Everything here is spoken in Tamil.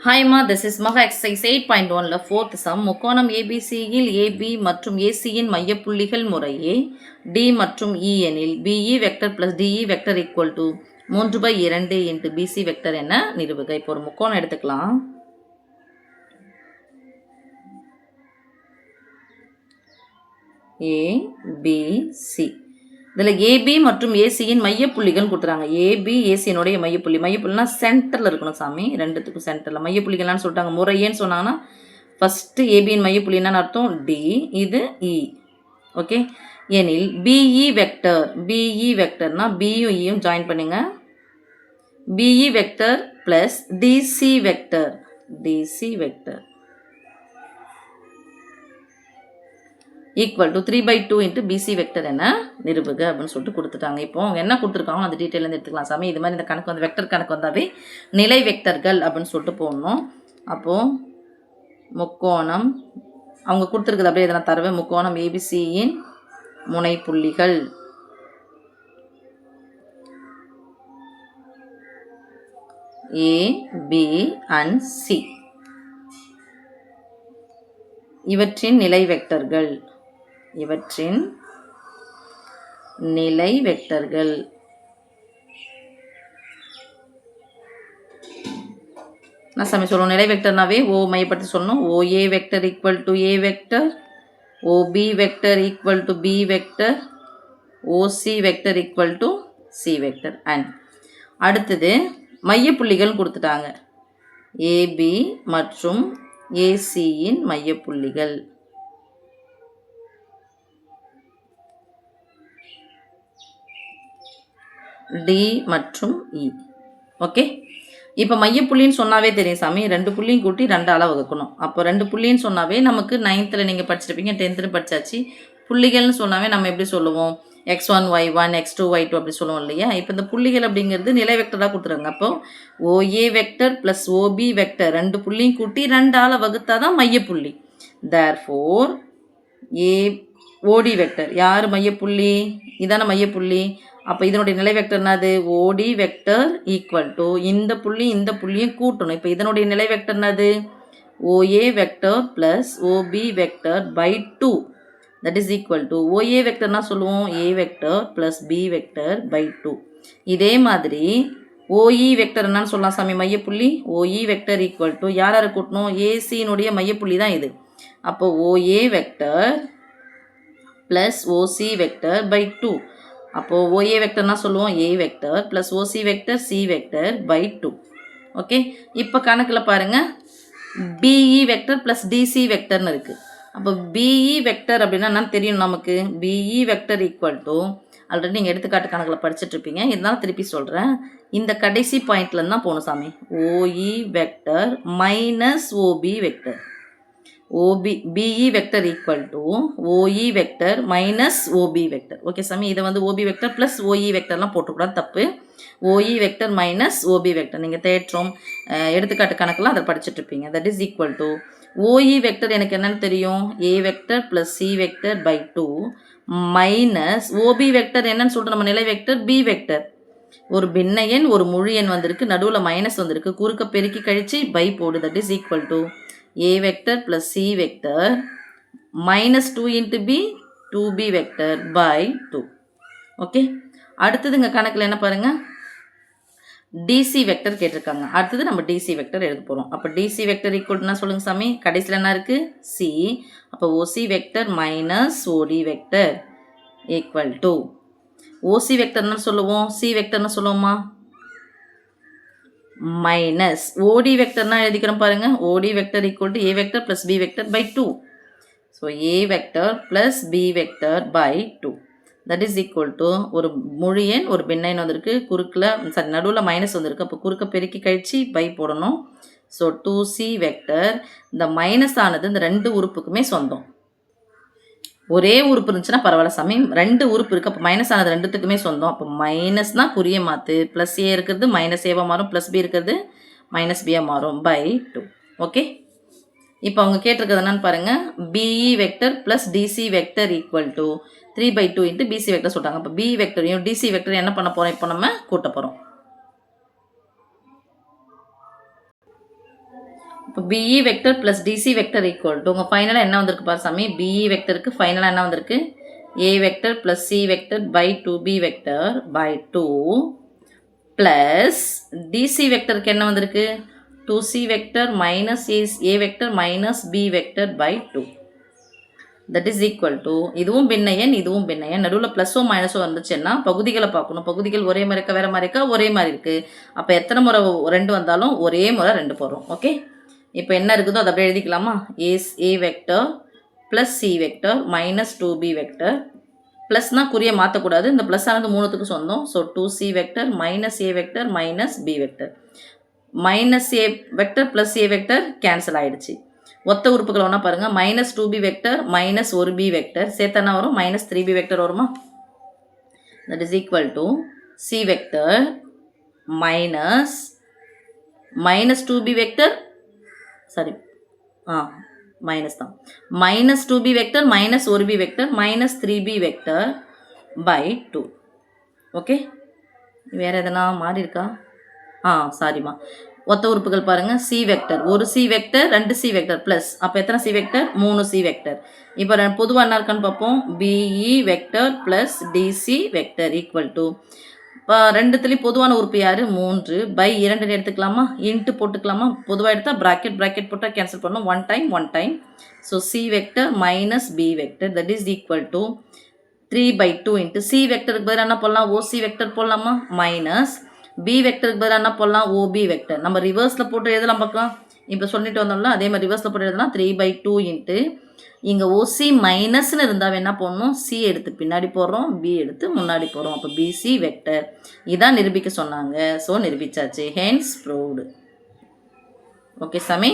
Hi Ma, this is Maha exercise 8.1 fourth sum. முக்கோணம் ABCயில் AB மற்றும் ACயின் மையப்புள்ளிகள் முறையே D மற்றும் E எனில் BE vector plus DE vector equal to 3/2 into BC vector என நிறுவுக. இப்போ ஒரு முக்கோணம் எடுத்துக்கலாம். ABC. இதில் ஏபி மற்றும் ஏசியின் மையப்புள்ளிகள் கொடுத்துறாங்க. ஏபி ஏசியினுடைய மையப்புள்ளினா சென்டரில் இருக்கணும் சாமி, ரெண்டுத்துக்கும் சென்டரில் மையப்புள்ளிகள்லாம் சொல்லிட்டாங்க. முறையேன்னு சொன்னாங்கன்னா ஃபஸ்ட்டு ஏபியின் மையப்புள்ளி என்னன்னு அர்த்தம் டி, இது இ. ஓகே, எனில் பிஇ வெக்டர்னா பியும் இயும் ஜாயின் பண்ணுங்க. BE vector plus DC vector equal to 3/2 into BC vector என நிறுவுக அப்படின்னு சொல்லிட்டு கொடுத்துட்டாங்க. இப்போ அவங்க என்ன கொடுத்துருக்காங்க அந்த டீட்டெயிலேருந்து எடுத்துக்கலாம் சாமி. இது மாதிரி இந்த கணக்கு வந்து வெக்டர் கணக்கு வந்தாவே நிலை வெக்டர்கள் அப்படின்னு சொல்லிட்டு போடணும். அப்போது முக்கோணம் அவங்க கொடுத்துருக்குது அப்படியே இதெல்லாம் தரவே. முக்கோணம் ஏபிசியின் முனைப்புள்ளிகள் A, B and C இவற்றின் நிலை வெக்டர்கள் நான் சாமி சொல்லணும். நிலை வெக்டர்னாவே ஓ மையப்படுத்தி சொல்லணும். OA vector equal to A vector, OB vector equal to B vector, OC vector equal to C vector. And அடுத்தது மையப்புள்ளிகள் கொடுத்துட்டாங்க. AB மற்றும் ஏசியின் மையப்புள்ளிகள் டி மற்றும் இ. ஓகே, இப்போ மையப்புள்ளின்னு சொன்னாவே தெரியும் சாமி, 2 புள்ளியும் கூட்டி 2ஆல் வகுக்கணும். அப்போ 2 புள்ளின்னு சொன்னாவே நமக்கு 9th நீங்கள் படிச்சிருப்பீங்க, 10th படிச்சாச்சு. புள்ளிகள்னு சொன்னாவே நம்ம எப்படி சொல்லுவோம், x1 y1 x2 y2 அப்படி சொல்லுவோம் இல்லையா. இப்போ இந்த புள்ளிகள் அப்படிங்கிறது நிலை வெக்டராக கொடுத்துருங்க. அப்போ OA vector plus OB vector 2 புள்ளியும் கூட்டி 2ஆல் வகுத்தா தான் மையப்புள்ளி. தேர்ஃபோர் OD வெக்டர் யார் மையப்புள்ளி, இதான மையப்புள்ளி. அப்போ இதனுடைய நிலை வெக்டர் என்னது, OD வெக்டர் ஈக்குவல் டு இந்த புள்ளியும் கூட்டணும். இப்போ இதனுடைய நிலை வெக்டர் என்னது, OA vector plus OB vector by 2. That is equal to OA வெக்டர்னா சொல்லுவோம் A vector plus B vector by 2. இதே மாதிரி OE வெக்டர் என்னன்னு சொல்லலாம் சாமி, மையப்புள்ளி. OE வெக்டர் ஈக்குவல் டு யார் கூட்டணும், ஏசியினுடைய மையப்புள்ளி தான் இது. அப்போ OA vector plus OC vector by 2. அப்போது OA வெக்டர்னா சொல்லுவோம் A vector plus OC vector C vector by 2. Okay, இப்போ கணக்கில் பாருங்கள், BE வெக்டர் ப்ளஸ் DC வெக்டர்னு இருக்குது. அப்போ BE வெக்டர் அப்படின்னா என்னன்னு தெரியும் நமக்கு. BE vector equal to already நீங்கள் எடுத்துக்காட்டு கணக்கில் படிச்சுட்ருப்பீங்க, இருந்தாலும் திருப்பி சொல்கிறேன். இந்த கடைசி பாயிண்ட்லேருந்து தான் போகணும் சாமி. OE vector minus OB vector, BE vector equal to OE vector minus OB vector. Okay சாமி, இதை வந்து OB வெக்டர் ப்ளஸ் OE வெக்டர்லாம் போட்டுக்கூடாது, தப்பு. OE vector minus OB vector நீங்கள் தேற்றம் எடுத்துக்காட்டு கணக்கெல்லாம் அதை படிச்சுட்ருப்பீங்க. That is equal to OE vector எனக்கு என்னென்னு தெரியும், A vector plus C vector by 2 minus OB vector என்னன்னு சொல்லிட்டு நம்ம நிலை வெக்டர் B வெக்டர். ஒரு பின்ன எண் ஒரு முழு எண் வந்திருக்கு, நடுவில் மைனஸ் வந்திருக்கு, குறுக்க பெருக்கி கழிச்சு பை போடு. That is equal to A vector plus C vector minus 2 into B 2B vector by 2. Okay, அடுத்ததுங்க கணக்கில் என்ன பாருங்கள், DC வெக்டர் கேட்டிருக்காங்க. அடுத்தது நம்ம DC வெக்டர் எழுத போகிறோம். அப்போ DC வெக்டர் ஈக்குவல்னா சொல்லுங்கள் சாமி, கடைசியில் என்ன இருக்குது C. அப்போ OC vector minus OD vector equal to OC வெக்டர்னு சொல்லுவோம், C வெக்டர்னு சொல்லுவோமா, மைனஸ் OD வெக்டர்னா எழுதிக்கிறோம் பாருங்கள். OD vector equal to A vector plus B vector by 2. So A vector plus B vector by 2. That is equal to ஒரு முழு எண் ஒரு பின்ன எண் வந்திருக்கு, குறுக்கில் நடுவில் மைனஸ் வந்திருக்கு, அப்போ குறுக்க பெருக்கி கழிச்சு பை போடணும். So 2C vector. இந்த மைனஸ் ஆனது இந்த 2 உறுப்புக்குமே சொந்தம். ஒரே உறுப்பு இருந்துச்சுன்னா பரவாயில்ல சாமி, 2 உறுப்பு இருக்குது, அப்போ மைனஸ் ஆனது 2த்துக்குமே சொந்தம். அப்போ மைனஸ்னால் குறிய மாற்று, ப்ளஸ் A இருக்கிறது மைனஸ் ஏவாக மாறும், ப்ளஸ் B இருக்கிறது மைனஸ் பியாக மாறும் பை 2. ஓகே, இப்போ அவங்க கேட்டிருக்கிறது என்னன்னு பாருங்கள், BE vector plus DC vector equal to 3/2 into BC vector சொல்லிட்டாங்க. அப்போ B வெக்டரையும் DC வெக்டரையும் என்ன பண்ண போகிறோம், இப்போ நம்ம கூட்ட போகிறோம். இப்போ BE vector plus DC vector equal to உங்கள் ஃபைனலாக என்ன வந்திருக்கு பாரு சாமி, பிஇ வெக்டருக்கு ஃபைனலாக என்ன வந்திருக்கு, A vector plus C vector by 2b vector by 2 plus டிசி வெக்டருக்கு என்ன வந்திருக்கு, 2c vector minus A vector minus B vector by 2. That is equal to இதுவும் பின்ன எண் இதுவும் பின்ன எண், நடுவில் ப்ளஸோ மைனஸோ வந்துச்சுன்னா பகுதிகளை பார்க்கணும். பகுதிகள் ஒரே மாதிரி இருக்கா வேறு மாதிரி இருக்கா, ஒரே மாதிரி இருக்குது. அப்போ எத்தனை முறை 2 வந்தாலும் ஒரே முறை 2 போடுறோம். ஓகே, இப்போ என்ன இருக்குதோ அதை அப்படியே எழுதிக்கலாமா, A vector plus C vector minus 2b vector ப்ளஸ்னால் குறியை மாற்றக்கூடாது, இந்த ப்ளஸ் ஆனது 3த்துக்கு சொந்தம். So 2c vector minus A vector minus B vector, minus A vector plus A vector cancel ஆகிடுச்சு. ஒத்த உறுப்புகள் ஒன்றா பாருங்கள், minus 2b vector minus 1b vector சேர்த்தனா வரும், மைனஸ் 3b வெக்டர் வருமா. That is equal to C vector minus 2b vector sorry minus தான், minus 2b vector minus 1b vector minus 3b vector by 2. Okay, வேறு எதனா மாறி இருக்கா, சாரிம்மா. ஒத்த உறுப்புகள் பாருங்கள், சி வெக்டர் ஒரு C vector 2c vector plus அப்போ எத்தனை சி வெக்டர் 3c வெக்டர். இப்போ பொதுவாக என்ன இருக்கான்னு பார்ப்போம், BE vector plus DC vector equal to இப்போ ரெண்டுத்துலேயும் பொதுவான உறுப்பு யார் 3 பை 2 எடுத்துக்கலாமா, இன்ட்டு போட்டுக்கலாமா. பொதுவாக எடுத்தால் ப்ராக்கெட் போட்டால் கேன்சல் பண்ணணும், 1 time. So C vector minus B vector that is equal to 3/2 into C வெக்டருக்கு பதிலாக என்ன போடலாம், ஓசி வெக்டர் போடலாமா, மைனஸ் பி வெக்டருக்கு பதிலாக என்ன போடலாம், ஓபி வெக்டர். நம்ம ரிவர்ஸில் போட்டு எழுதலாம் பார்க்கலாம். இப்போ சொல்லிட்டு வந்தோம்ல அதே மாதிரி ரிவர்ஸில் போட்டு எழுதலாம், 3/2 இன்ட்டு இங்கே ஓசி மைனஸ்ன்னு இருந்தால் என்ன போடணும், சி எடுத்து பின்னாடி போடுறோம், பி எடுத்து முன்னாடி போடுறோம். அப்போ பிசி வெக்டர் இதான் நிரூபிக்க சொன்னாங்க. ஸோ நிரூபிச்சாச்சு, ஹென்ஸ் ப்ரூவ்டு. ஓகே சாமி.